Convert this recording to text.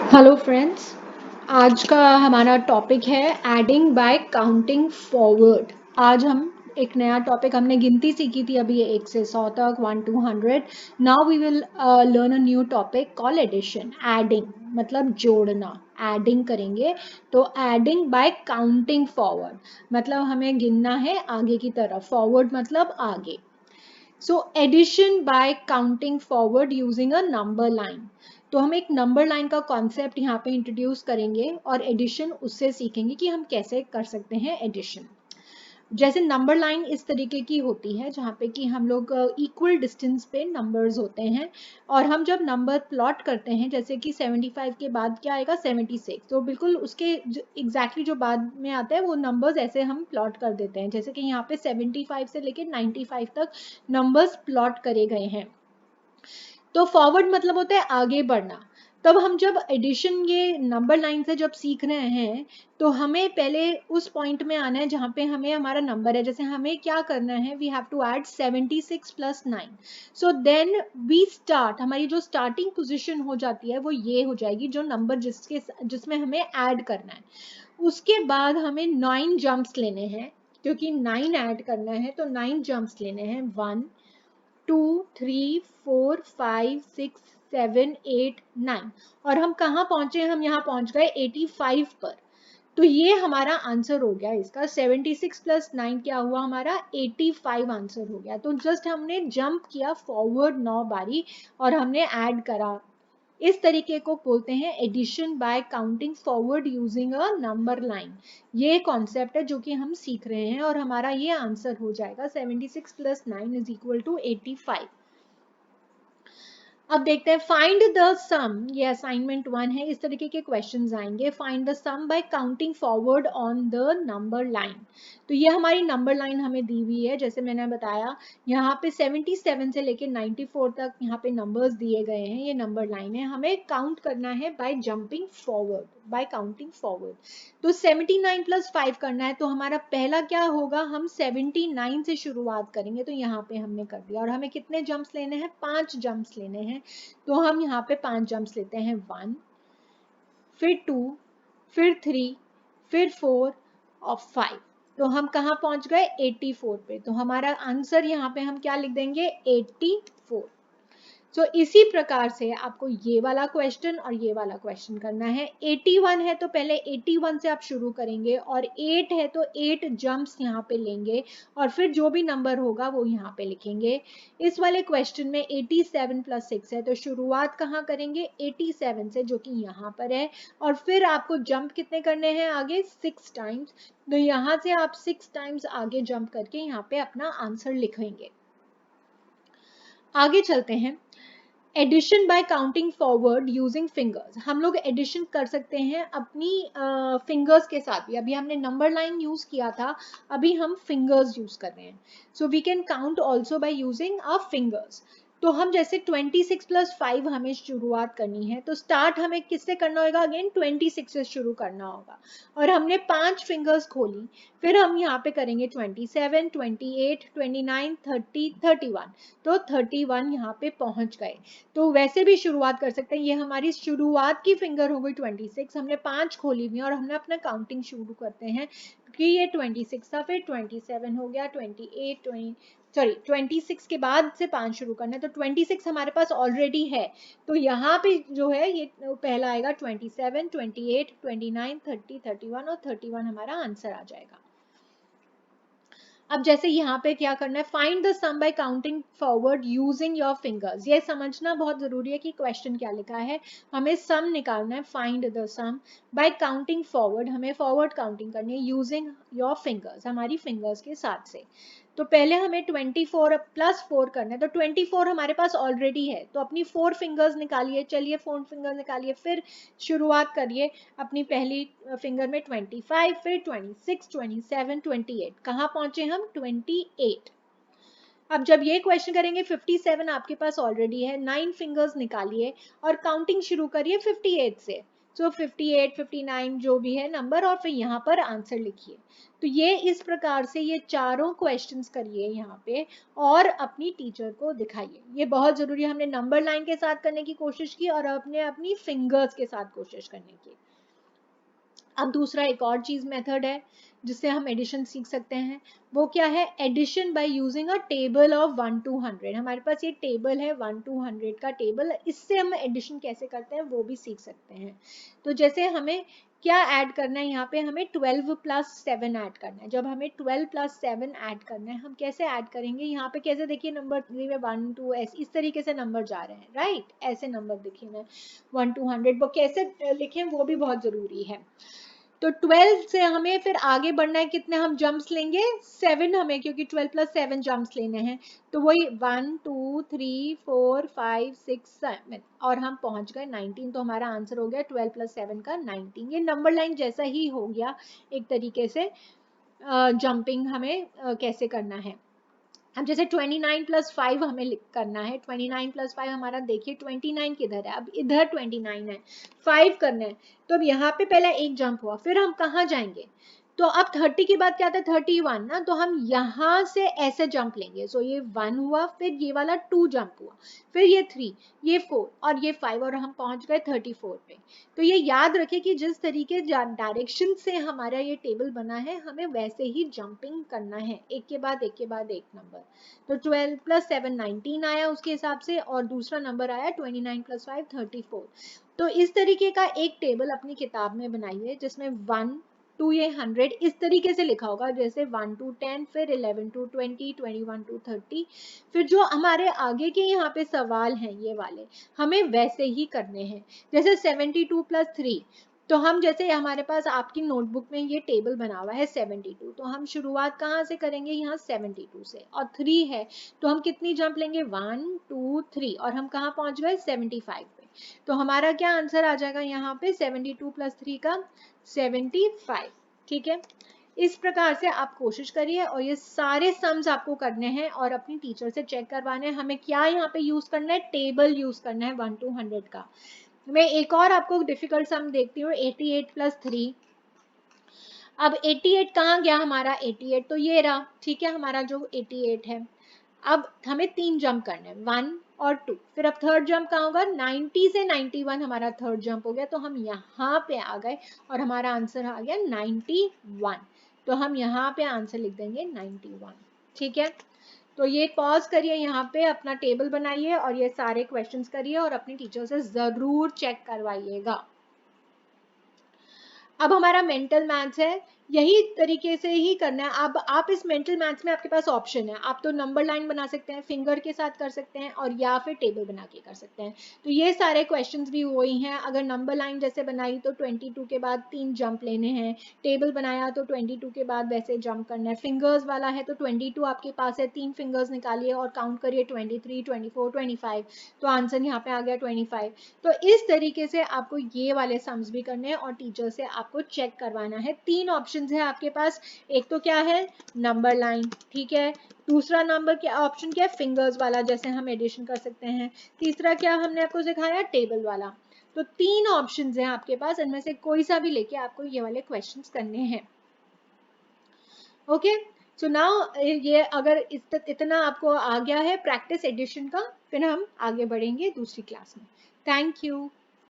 Hello friends. आज का हमारा टॉपिक है एडिंग बाय काउंटिंग फॉरवर्ड। आज हम एक नया टॉपिक हमने गिनती सीखी थी अभी 1 से 100 तक 1 to 100। Now we will learn a new topic call addition. Adding मतलब जोड़ना, एडिंग करेंगे। तो एडिंग बाय काउंटिंग फॉरवर्ड मतलब हमें गिनना है आगे की तरफ, फॉरवर्ड मतलब आगे। So addition by counting forward using a number line. तो हम एक नंबर लाइन का कॉन्सेप्ट यहाँ पे इंट्रोड्यूस करेंगे और एडिशन उससे सीखेंगे कि हम कैसे कर सकते हैं एडिशन। जैसे नंबर लाइन इस तरीके की होती है जहाँ पे कि हम लोग इक्वल डिस्टेंस पे नंबर्स होते हैं और हम जब नंबर प्लॉट करते हैं जैसे कि 75 के बाद क्या आएगा 76, तो बिल्कुल उसके एग्जैक्टली जो बाद में आता है वो नंबर्स ऐसे हम प्लॉट कर देते हैं। जैसे कि यहाँ पे 75 से लेकर 95 तक नंबर्स प्लॉट करे गए हैं। तो फॉरवर्ड मतलब होता है आगे बढ़ना। तब हम जब एडिशन ये नंबर लाइन से जब सीख रहे हैं तो हमें पहले उस पॉइंट में आना है जहाँ पे हमें हमारा नंबर है। जैसे हमें क्या करना है, we have to add 76 plus 9। So then we start, हमारी जो स्टार्टिंग पोजीशन हो जाती है वो ये हो जाएगी, जो नंबर जिसमें हमें ऐड करना है। उसके बाद हमें 9 जंप्स लेने हैं, क्योंकि 9 ऐड करना है तो 9 जंप्स लेने हैं। 1 2 3 4 5 6 7 8 9। और हम कहाँ पहुंचे, हम यहाँ पहुंच गए 85 पर। तो ये हमारा आंसर हो गया इसका। 76 प्लस 9 क्या हुआ हमारा 85 आंसर हो गया। तो जस्ट हमने जंप किया फॉरवर्ड 9 बारी और हमने ऐड करा। इस तरीके को बोलते हैं addition by counting forward using a number line. ये कॉन्सेप्ट है जो कि हम सीख रहे हैं और हमारा ये आंसर हो जाएगा 76 प्लस 9 इज इक्वल टू 85। अब देखते हैं फाइंड द सम। ये असाइनमेंट 1 है, इस तरीके के क्वेश्चंस आएंगे। Find the sum by counting forward on the number line. तो ये हमारी नंबर लाइन हमें दी हुई है। जैसे मैंने बताया यहाँ पे 77 से लेके 94 तक यहाँ पे नंबर्स दिए गए हैं। ये नंबर लाइन है, हमें काउंट करना है by jumping forward, bye counting forward. तो 79 प्लस 5 करना है तो हमारा पहला क्या होगा, हम 79 से शुरुआत करेंगे। तो यहाँ पे हमने कर दिया और हमें कितने जंप्स लेने हैं, 5 जंप्स लेने हैं। तो हम यहाँ पे 5 जंप्स लेते हैं। 1 फिर 2 फिर 3 फिर 4 और 5। तो हम कहाँ पहुंच गए 84 पे। तो हमारा आंसर यहाँ पे हम क्या लिख देंगे 84। सो इसी प्रकार से आपको ये वाला क्वेश्चन और ये वाला क्वेश्चन करना है। 81 है तो पहले 81 से आप शुरू करेंगे और 8 है तो 8 जंप्स यहाँ पे लेंगे और फिर जो भी नंबर होगा वो यहाँ पे लिखेंगे। इस वाले क्वेश्चन में 87 प्लस 6 है तो शुरुआत कहाँ करेंगे 87 से, जो कि यहाँ पर है। और फिर आपको जंप कितने करने हैं आगे 6 टाइम्स। तो यहाँ से आप 6 टाइम्स आगे जंप करके यहाँ पे अपना आंसर लिखेंगे। आगे चलते हैं। Addition by counting forward using fingers. हम लोग एडिशन कर सकते हैं अपनी फिंगर्स के साथ भी। अभी हमने नंबर लाइन यूज किया था, अभी हम फिंगर्स यूज कर रहे हैं। So we can count also by using our fingers. तो हम जैसे 26 प्लस 5 हमें शुरुआत करनी है तो स्टार्ट हमें किससे करना होगा, अगेन 26 से शुरू करना होगा। और हमने 5 फिंगर्स खोली, फिर हम यहाँ पे करेंगे 27 28 29 30 31। तो 31 यहाँ पे पहुंच गए। तो वैसे भी शुरुआत कर सकते हैं। ये हमारी शुरुआत की फिंगर हो गई 26, हमने 5 खोली हुई और हमने अपना काउंटिंग शुरू करते हैं कि ये 26 था, फिर 27 हो गया, 26 के बाद से 5 शुरू करना है। तो 26 हमारे पास ऑलरेडी है, तो यहाँ पे जो है ये पहला आएगा 27 28 29 30 31 और 31 हमारा आंसर आ जाएगा। अब जैसे यहाँ पे क्या करना है, find the sum by counting forward using your fingers. ये समझना बहुत जरूरी है कि क्वेश्चन क्या लिखा है। हमें सम निकालना है, find the sum by counting forward. हमें फॉरवर्ड काउंटिंग करनी है यूजिंग योर फिंगर्स, हमारी फिंगर्स के साथ से। तो पहले हमें 24 प्लस 4 करना है। तो 24 हमारे पास ऑलरेडी है तो अपनी 4 फिंगर्स निकालिए। चलिए 4 फिंगर्स निकालिए, फिर शुरुआत करिए अपनी पहली फिंगर में 25, फिर 26 27 28। कहाँ पहुंचे हम 28। अब जब ये क्वेश्चन करेंगे 57 आपके पास ऑलरेडी है, 9 फिंगर्स निकालिए और काउंटिंग शुरू करिए 58 से। सो 58, 59 जो भी है नंबर, और फिर यहाँ पर आंसर लिखिए। तो ये इस प्रकार से ये चारों क्वेश्चंस करिए यहाँ पे और अपनी टीचर को दिखाइए। ये बहुत जरूरी है, हमने नंबर लाइन के साथ करने की कोशिश की और अपने अपनी फिंगर्स के साथ कोशिश करने की। अब दूसरा एक और चीज मेथड है जिससे हम एडिशन सीख सकते हैं, वो क्या है? Addition by using a table of 1 to 100। हमारे पास ये टेबल है 1 to 100 का टेबल, इससे हम एडिशन कैसे करते हैं वो भी सीख सकते हैं। तो जैसे हमें क्या ऐड करना है यहाँ पे, हमें 12 + 7 ऐड करना है। जब हमें 12 + 7 ऐड करना है, हम कैसे ऐड करेंगे? यहाँ पे कैसे देखिए नंबर 3 में 1 2 इस तरीके से नंबर जा रहे हैं, राइट? ऐसे नंबर देखिए मैं 1 to 100 वो कैसे लिखें वो भी बहुत जरूरी है। तो 12 से हमें फिर आगे बढ़ना है, कितने हम जंप्स लेंगे? 7 हमें, क्योंकि 12 + 7 जंप्स लेने हैं। तो वही 1 2 3 4 5 6 7 और हम पहुंच गए 19। तो हमारा आंसर हो गया 12 + 7 का 19। ये नंबर लाइन जैसा ही हो गया एक तरीके से। जंपिंग हमें कैसे करना है। अब जैसे 29 + 5 हमें करना है। 29 + 5 हमारा देखिए 29 किधर है? अब इधर 29 है, 5 करना है। तो अब यहाँ पे पहला एक जंप हुआ, फिर हम कहाँ जाएंगे? तो अब 30 के बाद क्या आता है? 31 ना, तो हम यहाँ से ऐसे जंप लेंगे। सो ये 1 हुआ, फिर ये वाला 2 जंप हुआ, फिर ये 3, ये 4 और ये 5 और हम पहुंच गए 34 पे। तो ये याद रखें कि जिस तरीके डायरेक्शन से हमारा ये टेबल बना है, हमें वैसे ही जंपिंग करना है, एक के बाद एक के बाद एक नंबर। तो 12 + 7 19 आया उसके हिसाब से, और दूसरा नंबर आया 29 + 5 34। तो इस तरीके का एक टेबल अपनी किताब में बनाइए जिसमें 1 टू ये 100 इस तरीके से लिखा होगा, जैसे 1 to 10, फिर 11 to 20, 21 to 30। फिर जो हमारे आगे के यहाँ पे सवाल हैं ये वाले, हमें वैसे ही करने हैं। जैसे 72 + 3, तो हम जैसे हमारे पास आपकी नोटबुक में ये टेबल बना हुआ है 72, तो हम शुरुआत कहाँ से करेंगे? यहाँ 72 से, और 3 है तो हम कितनी जंप लेंगे? 1 2 3 और हम कहाँ पहुंच गए? 75 पे। तो हमारा क्या आंसर आ जाएगा यहाँ पे? 72 + 3 का 75। ठीक है, इस प्रकार से आप कोशिश करिए और ये सारे सम्स आपको करने हैं और अपनी टीचर से चेक करवाने हैं। हमें क्या यहाँ पे यूज करना है? टेबल यूज करना है 1 to 100 का। मैं एक और आपको डिफिकल्ट सम देखती हूँ, 88 + 3। अब 88 कहाँ गया हमारा? 88 तो ये रहा, ठीक है, हमारा जो 88 है। अब हमें 3 जंप करने हैं, 1 और 2। फिर अब थर्ड जंप कहाँ होगा? 90 से 91 हमारा थर्ड जंप हो गया, तो हम यहाँ पे आ गए और हमारा आंसर आ गया 91। तो हम यहाँ पे आंसर लिख देंगे 91। ठीक है, तो ये पॉज करिए, यहाँ पे अपना टेबल बनाइए और ये सारे क्वेश्चंस करिए और अपनी टीचर से जरूर चेक करवाइएगा। अब हमारा मेंटल मैथ्स है, यही तरीके से ही करना है। अब आप इस मेंटल मैथ्स में आपके पास ऑप्शन है, आप तो नंबर लाइन बना सकते हैं, फिंगर के साथ कर सकते हैं, और या फिर टेबल बना के कर सकते हैं। तो ये सारे क्वेश्चंस भी वही हैं। अगर नंबर लाइन जैसे बनाई तो 22 के बाद 3 जंप लेने हैं, टेबल बनाया तो 22 के बाद वैसे जंप करना है, फिंगर्स वाला है तो 22 आपके पास है, 3 फिंगर्स निकालिए और काउंट करिए 23 24 25, तो आंसर यहाँ पे आ गया 25। तो इस तरीके से आपको ये वाले सम्स भी करने हैं और टीचर से आपको चेक करवाना है। 3 ऑप्शंस है आपके पास, एक तो क्या है? नंबर लाइन, ठीक है। दूसरा नंबर क्या ऑप्शन क्या है? फिंगर्स वाला, जैसे हम एडिशन कर सकते हैं। तीसरा क्या हमने आपको सिखाया? टेबल वाला। तो 3 ऑप्शंस हैं आपके पास, इनमें से कोई सा भी लेके आपको ये वाले क्वेश्चंस करने हैं। ओके, सो नाउ ये अगर इतना आपको आ गया है प्रैक्टिस एडिशन का, फिर हम आगे बढ़ेंगे दूसरी क्लास में। Thank you.